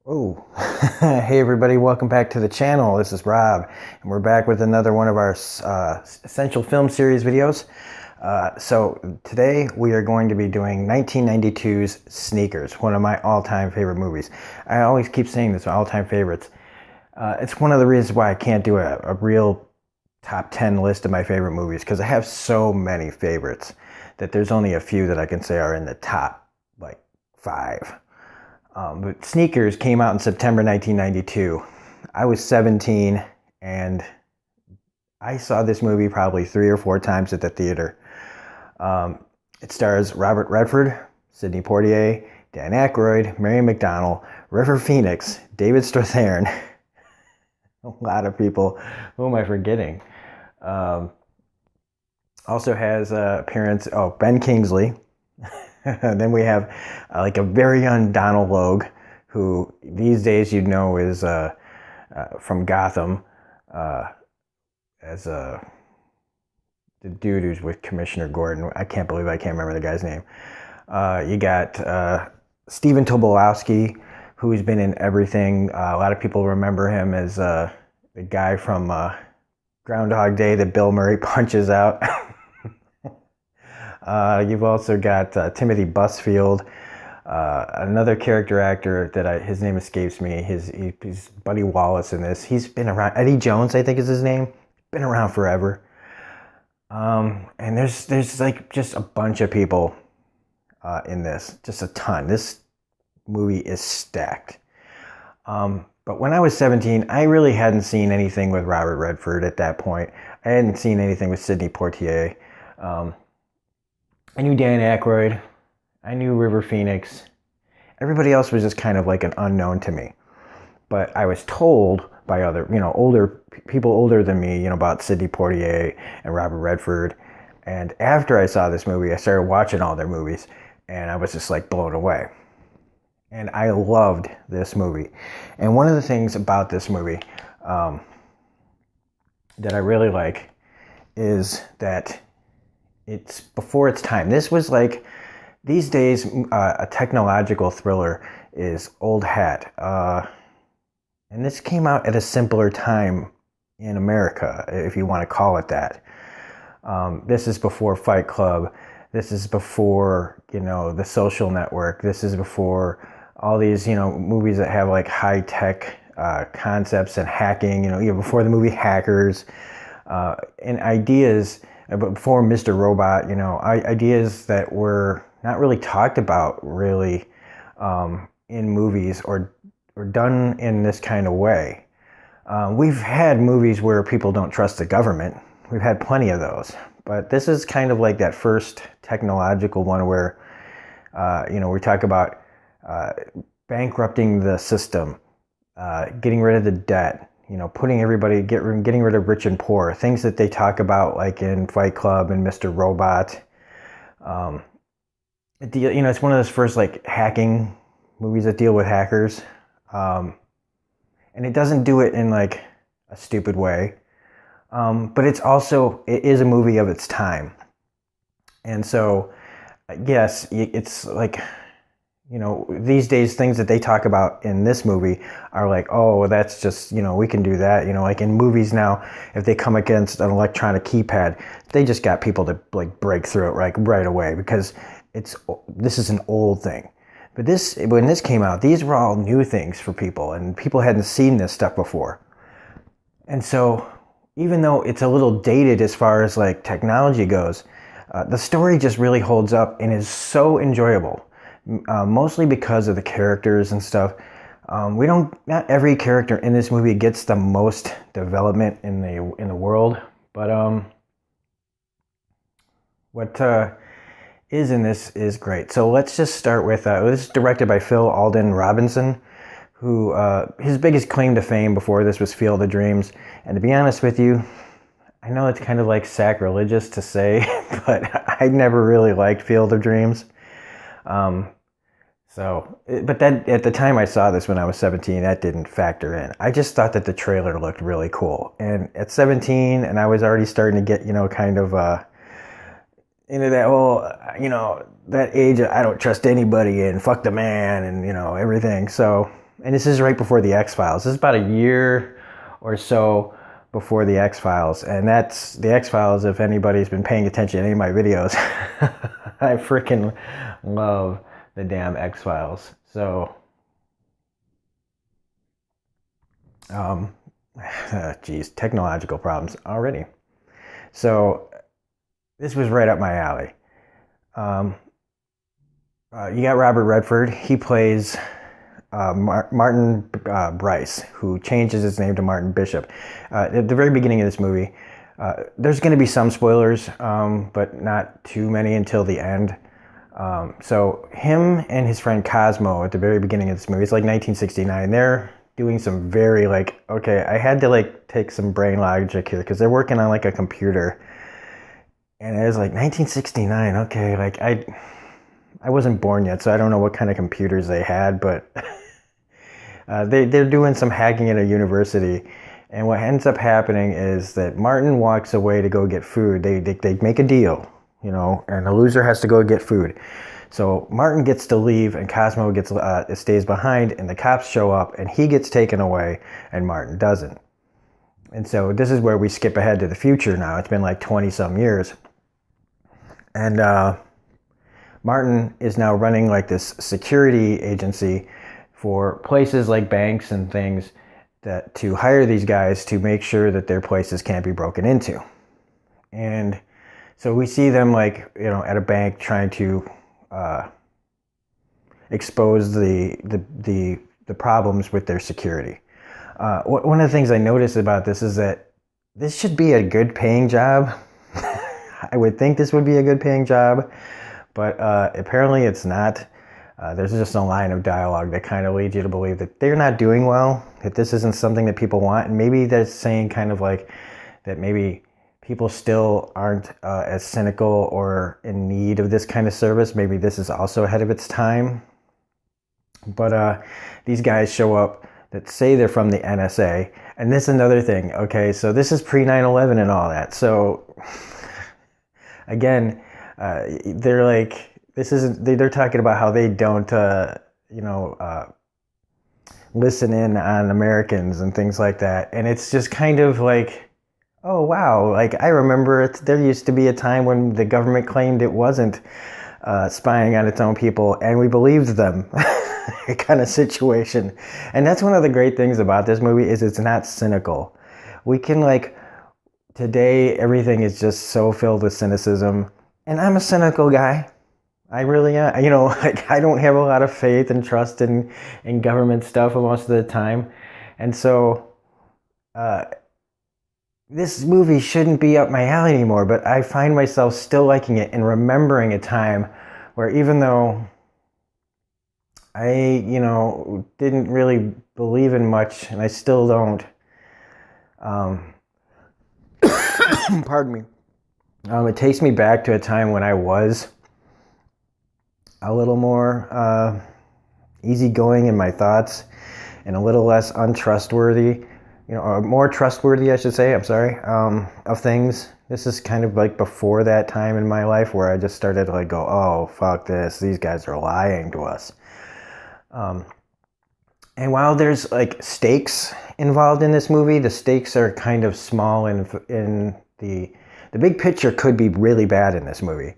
Oh, hey everybody, welcome back to the channel. This is Rob, and we're back with another one of our Essential Film Series videos. So today we are going to be doing 1992's Sneakers, one of my all-time favorite movies. I always keep saying this, all-time favorites. It's one of the reasons why I can't do a real top 10 list of my favorite movies, because I have so many favorites that there's only a few that I can say are in the top, like, 5. But Sneakers came out in September 1992. I was 17, and I saw this movie probably 3 or 4 times at the theater. It stars Robert Redford, Sidney Poitier, Dan Aykroyd, Mary McDonnell, River Phoenix, David Strathairn. A lot of people. Who am I forgetting? Also has appearance. Oh, Ben Kingsley. And then we have like a very young Donald Logue, who these days you'd know is from Gotham, as the dude who's with Commissioner Gordon. I can't believe I can't remember the guy's name. You got Stephen Tobolowsky, who's been in everything. A lot of people remember him as the guy from Groundhog Day that Bill Murray punches out. You've also got Timothy Busfield, another character actor that his name escapes me. He's Buddy Wallace in this. He's been around. Eddie Jones, I think is his name. Been around forever. And there's like just a bunch of people in this, just a ton. This movie is stacked. But when I was 17, I really hadn't seen anything with Robert Redford at that point. I hadn't seen anything with Sidney Poitier. I knew Dan Aykroyd. I knew River Phoenix. Everybody else was just kind of like an unknown to me. But I was told by other, older people older than me, about Sidney Poitier and Robert Redford. And after I saw this movie, I started watching all their movies, and I was just like blown away. And I loved this movie. And one of the things about this movie that I really like is that it's before its time. This was like, these days, a technological thriller is old hat. And this came out at a simpler time in America, if you want to call it that. This is before Fight Club. This is before, The Social Network. This is before all these, movies that have like high-tech concepts and hacking, even before the movie Hackers, and ideas. But before Mr. Robot, ideas that were not really talked about really in movies or done in this kind of way. We've had movies where people don't trust the government. We've had plenty of those. But this is kind of like that first technological one where, we talk about bankrupting the system, getting rid of the debt, putting everybody, getting rid of rich and poor, things that they talk about like in Fight Club and Mr. Robot. It's one of those first like hacking movies that deal with hackers. And it doesn't do it in like a stupid way. But it is a movie of its time. And so, yes, it's like, these days, things that they talk about in this movie are like, oh, that's just, we can do that. Like in movies now, if they come against an electronic keypad, they just got people to like break through it right away, because this is an old thing. But when this came out, these were all new things for people, and people hadn't seen this stuff before. And so, even though it's a little dated as far as like technology goes, the story just really holds up and is so enjoyable. Mostly because of the characters and stuff. Not every character in this movie gets the most development in the world, but what is in this is great. So let's just start with, this is directed by Phil Alden Robinson, who, his biggest claim to fame before this was Field of Dreams. And to be honest with you, I know it's kind of like sacrilegious to say, but I never really liked Field of Dreams. But that, at the time I saw this when I was 17, that didn't factor in. I just thought that the trailer looked really cool. And at 17, and I was already starting to get, kind of into that whole, that age of I don't trust anybody and fuck the man and, everything. So and this is right before the X-Files. This is about a year or so before the X-Files, and that's the X-Files. If anybody's been paying attention to any of my videos, I freaking love the damn X-Files. So, geez, technological problems already. So this was right up my alley. You got Robert Redford. He plays Martin Bryce, who changes his name to Martin Bishop. At the very beginning of this movie, there's going to be some spoilers, but not too many until the end. So him and his friend Cosmo at the very beginning of this movie, it's like 1969, they're doing some very okay, I had to take some brain logic here because they're working on a computer. And it was 1969, okay, I wasn't born yet, so I don't know what kind of computers they had, but they're doing some hacking at a university. And what ends up happening is that Martin walks away to go get food. They make a deal, and the loser has to go get food. So Martin gets to leave, and Cosmo stays behind, and the cops show up, and he gets taken away, and Martin doesn't. And so this is where we skip ahead to the future now. It's been 20-some years. And Martin is now running this security agency for places like banks and things to hire these guys to make sure that their places can't be broken into. And so we see them at a bank trying to expose the problems with their security. One of the things I noticed about this is that this should be a good paying job. I would think this would be a good paying job, but apparently it's not. There's just a line of dialogue that kind of leads you to believe that they're not doing well, that this isn't something that people want, and maybe they're saying that maybe people still aren't as cynical or in need of this kind of service. Maybe this is also ahead of its time. But these guys show up that say they're from the NSA, and this is another thing. Okay, so this is pre 9/11 and all that. So again, they're they're talking about how they don't listen in on Americans and things like that, and it's just kind of oh wow, I remember there used to be a time when the government claimed it wasn't spying on its own people, and we believed them. Kind of situation. And that's one of the great things about this movie is it's not cynical. We can today everything is just so filled with cynicism, and I'm a cynical guy. I really am. I don't have a lot of faith and trust in government stuff most of the time. And so this movie shouldn't be up my alley anymore, but I find myself still liking it and remembering a time where even though I, didn't really believe in much, and I still don't. Pardon me. It takes me back to a time when I was a little more easygoing in my thoughts and a little less untrustworthy, or more trustworthy, I should say, I'm sorry, of things. This is kind of before that time in my life where I just started to go, oh, fuck this, these guys are lying to us. And while there's stakes involved in this movie, the stakes are kind of small, in the big picture could be really bad in this movie,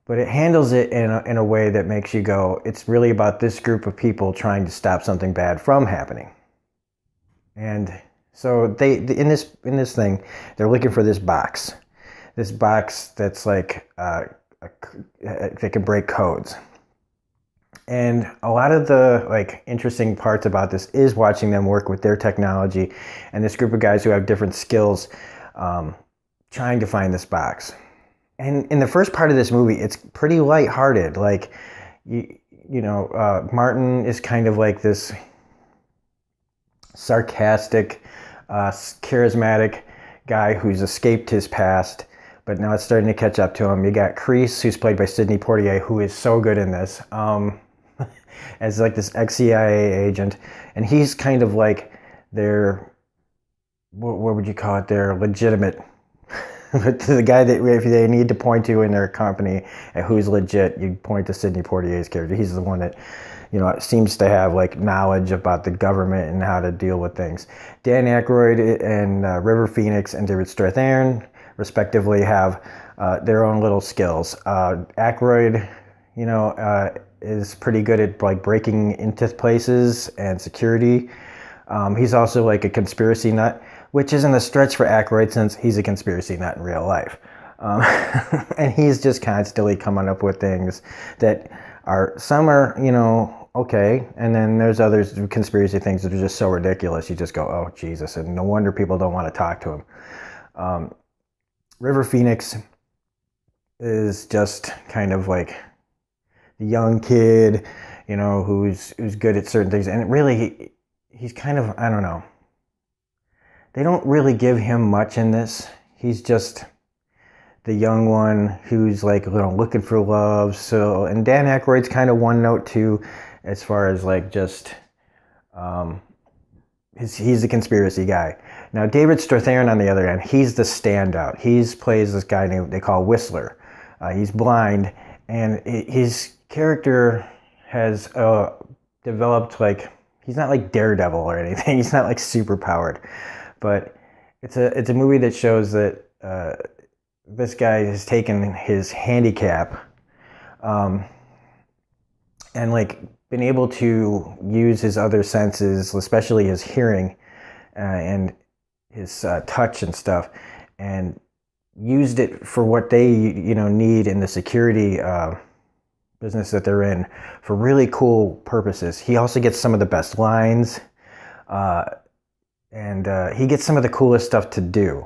but it handles it in a way that makes you go, it's really about this group of people trying to stop something bad from happening. And so they in this thing, they're looking for this box that's they can break codes. And a lot of the interesting parts about this is watching them work with their technology and this group of guys who have different skills trying to find this box. And in the first part of this movie, it's pretty lighthearted. Martin is kind of this sarcastic, charismatic guy who's escaped his past, but now it's starting to catch up to him. You got Kreese, who's played by Sidney Poitier, who is so good in this. As this ex-CIA agent, and he's kind of their, what would you call it, their legitimate, the guy that if they need to point to in their company who's legit, you point to Sidney Poitier's character. He's the one that seems to have like knowledge about the government and how to deal with things. Dan Aykroyd and River Phoenix and David Strathairn respectively have their own little skills. Aykroyd, is pretty good at like breaking into places and security. He's also like a conspiracy nut, which isn't a stretch for Aykroyd since he's a conspiracy nut in real life. And he's just constantly coming up with things that some are, okay. And then there's others, conspiracy things that are just so ridiculous. You just go, oh, Jesus. And no wonder people don't want to talk to him. River Phoenix is just kind of like the young kid, who's good at certain things. And really, he's kind of, I don't know. They don't really give him much in this. He's just the young one who's like looking for love. So, and Dan Aykroyd's kind of one note too, as far as like just, he's a conspiracy guy. Now, David Strathairn, on the other hand, he's the standout. He plays this guy named, they call Whistler. He's blind, and his character has developed like, he's not like Daredevil or anything. He's not like super powered, but it's a movie that shows that this guy has taken his handicap and like been able to use his other senses, especially his hearing and his touch and stuff, and used it for what they need in the security business that they're in for really cool purposes. He also gets some of the best lines, and he gets some of the coolest stuff to do.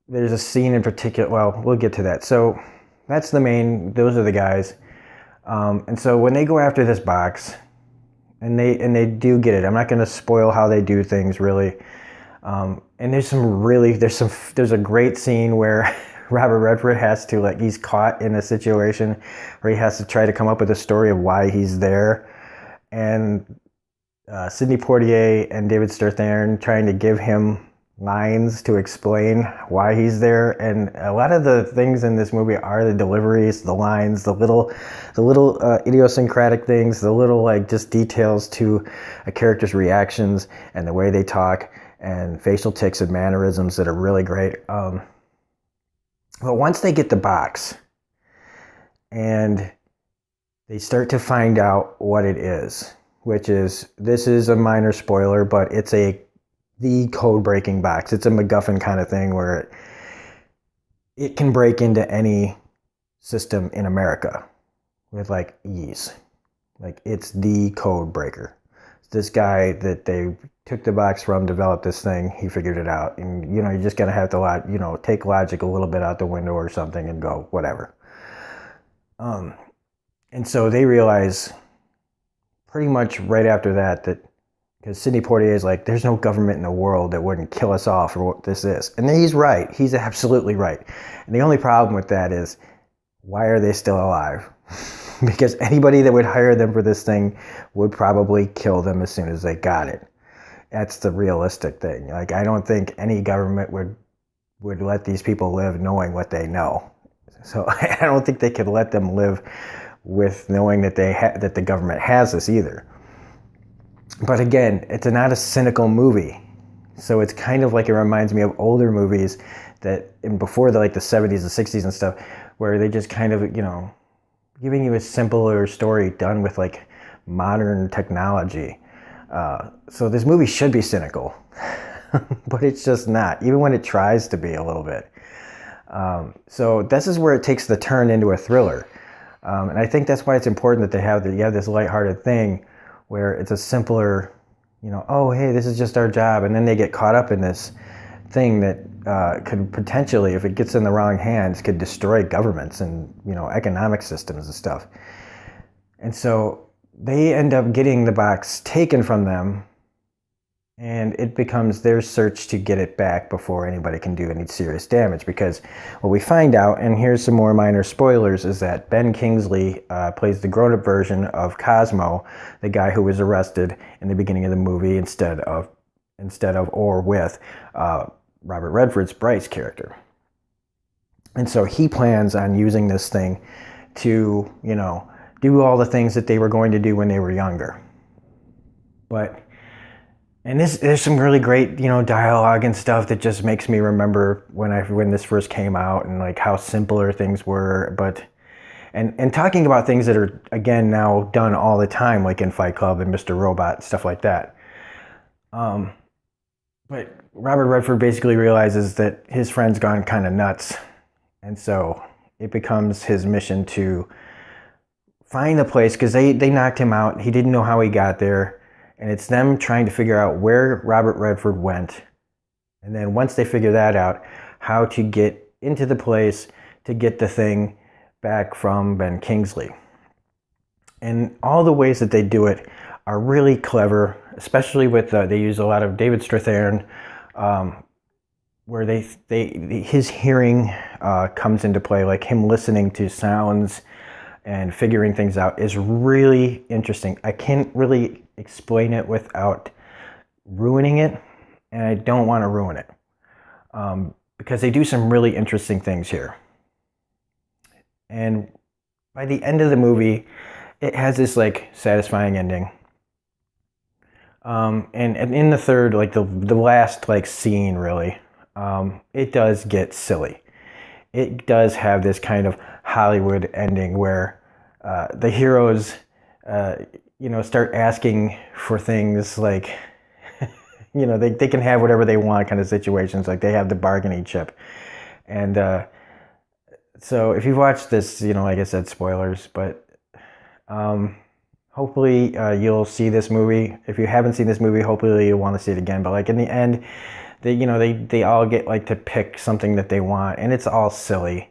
There's a scene in particular, well, we'll get to that. So those are the guys. And so when they go after this box, and they do get it, I'm not going to spoil how they do things really. And there's a great scene where Robert Redford has to, like, he's caught in a situation where he has to try to come up with a story of why he's there. And Sidney Poitier and David Strathairn trying to give him lines to explain why he's there. And a lot of the things in this movie are the deliveries, the lines, the little idiosyncratic things, the little like just details to a character's reactions and the way they talk and facial tics and mannerisms that are really great. But once they get the box and they start to find out what it is, this is a minor spoiler, but it's the code-breaking box. It's a MacGuffin kind of thing where it can break into any system in America with like ease. Like, it's the code breaker. This guy that they took the box from developed this thing. He figured it out, and you're just gonna have to take logic a little bit out the window or something and go whatever. And so they realize pretty much right after that because Sidney Poitier is like, there's no government in the world that wouldn't kill us all for what this is. And he's right. He's absolutely right. And the only problem with that is, why are they still alive? Because anybody that would hire them for this thing would probably kill them as soon as they got it. That's the realistic thing. Like, I don't think any government would let these people live knowing what they know. So I don't think they could let them live with knowing that that the government has this either. But again, it's not a cynical movie. So it's kind of like, it reminds me of older movies before the 70s and 60s and stuff, where they just kind of, giving you a simpler story done with like modern technology. So this movie should be cynical, but it's just not, even when it tries to be a little bit. So this is where it takes the turn into a thriller. And I think that's why it's important that you have this lighthearted thing where it's a simpler, oh, hey, this is just our job. And then they get caught up in this thing that could potentially, if it gets in the wrong hands, could destroy governments and, economic systems and stuff. And so they end up getting the box taken from them, and it becomes their search to get it back before anybody can do any serious damage. Because what we find out, and here's some more minor spoilers, is that Ben Kingsley plays the grown-up version of Cosmo, the guy who was arrested in the beginning of the movie instead of or with Robert Redford's Bryce character. And so he plans on using this thing to, do all the things that they were going to do when they were younger. And there's some really great, dialogue and stuff that just makes me remember when this first came out, and like how simpler things were. And talking about things that are, again, now done all the time, like in Fight Club and Mr. Robot, stuff like that. But Robert Redford basically realizes that his friend's gone kind of nuts. And so it becomes his mission to find the place, because they knocked him out. He didn't know how he got there. And it's them trying to figure out where Robert Redford went. And then once they figure that out, how to get into the place to get the thing back from Ben Kingsley. And all the ways that they do it are really clever, especially with, they use a lot of David Strathairn, where his hearing comes into play, like him listening to sounds and figuring things out is really interesting. I can't really explain it without ruining it, and I don't want to ruin it, because they do some really interesting things here. And by the end of the movie, it has this like satisfying ending. And in the third, like the last like scene, really, it does get silly. It does have this kind of Hollywood ending where the heroes, start asking for things like, they can have whatever they want kind of situations. Like they have the bargaining chip. And so if you've watched this, like I said, spoilers, but hopefully you'll see this movie. If you haven't seen this movie, hopefully you'll want to see it again. But like in the end, they all get like to pick something that they want, and it's all silly.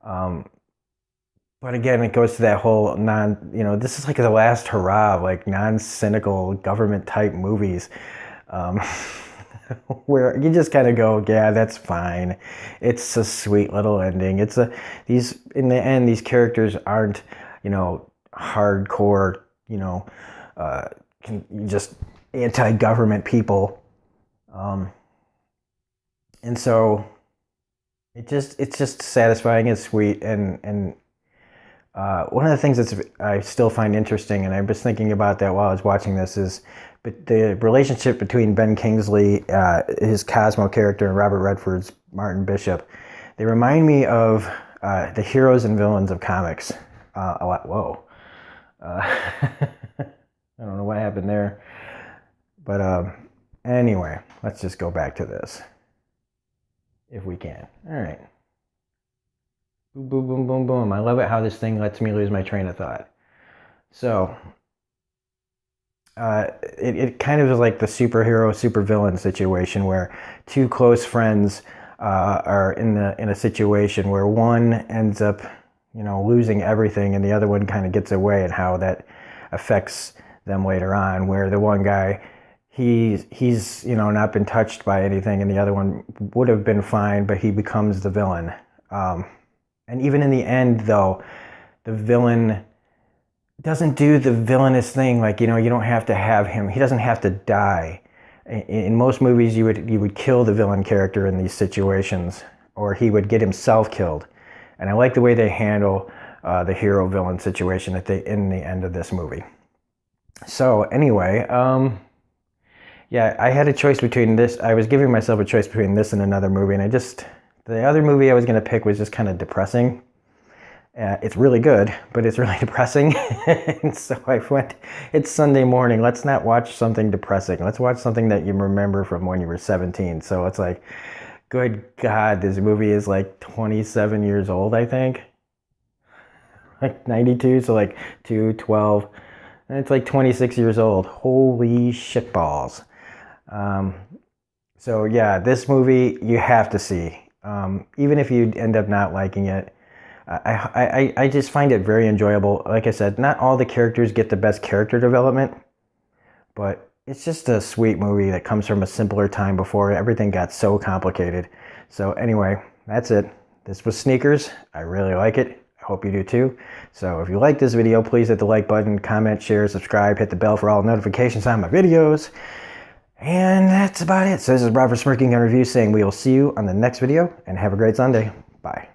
But again, it goes to that whole this is like the last hurrah of like non-cynical government type movies, where you just kind of go, yeah, that's fine. It's a sweet little ending. In the end, these characters aren't, hardcore, just anti-government people. And so it's just satisfying and sweet. And one of the things that I still find interesting, and I was thinking about that while I was watching this, is the relationship between Ben Kingsley, his Cosmo character, and Robert Redford's Martin Bishop. They remind me of the heroes and villains of comics a lot. Whoa. I don't know what happened there. But anyway, let's just go back to this, if we can. All right. Boom, boom, boom, boom, boom. I love it how this thing lets me lose my train of thought. So, it kind of is like the superhero, supervillain situation where two close friends are in a situation where one ends up, losing everything, and the other one kind of gets away, and how that affects them later on. Where the one guy, he's not been touched by anything, and the other one would have been fine, but he becomes the villain. And even in the end, though, the villain doesn't do the villainous thing. Like, you don't have to have him. He doesn't have to die. In most movies, you would kill the villain character in these situations, or he would get himself killed. And I like the way they handle the hero-villain situation in the end of this movie. So anyway, yeah, I had a choice between this. I was giving myself a choice between this and another movie, and the other movie I was going to pick was just kind of depressing. It's really good, but it's really depressing. And so I went, it's Sunday morning. Let's not watch something depressing. Let's watch something that you remember from when you were 17. So it's like, good God, this movie is like 27 years old, I think. Like 92, so like 12. And it's like 26 years old. Holy shitballs. So yeah, this movie you have to see. Even if you end up not liking it, I just find it very enjoyable. Like I said, not all the characters get the best character development, but it's just a sweet movie that comes from a simpler time before everything got so complicated. So anyway, that's it. This was Sneakers. I really like it. I hope you do too. So if you like this video, please hit the like button, comment, share, subscribe, hit the bell for all notifications on my videos. And that's about it. So this is Robert Smirking on Review saying we will see you on the next video, and have a great Sunday. Bye.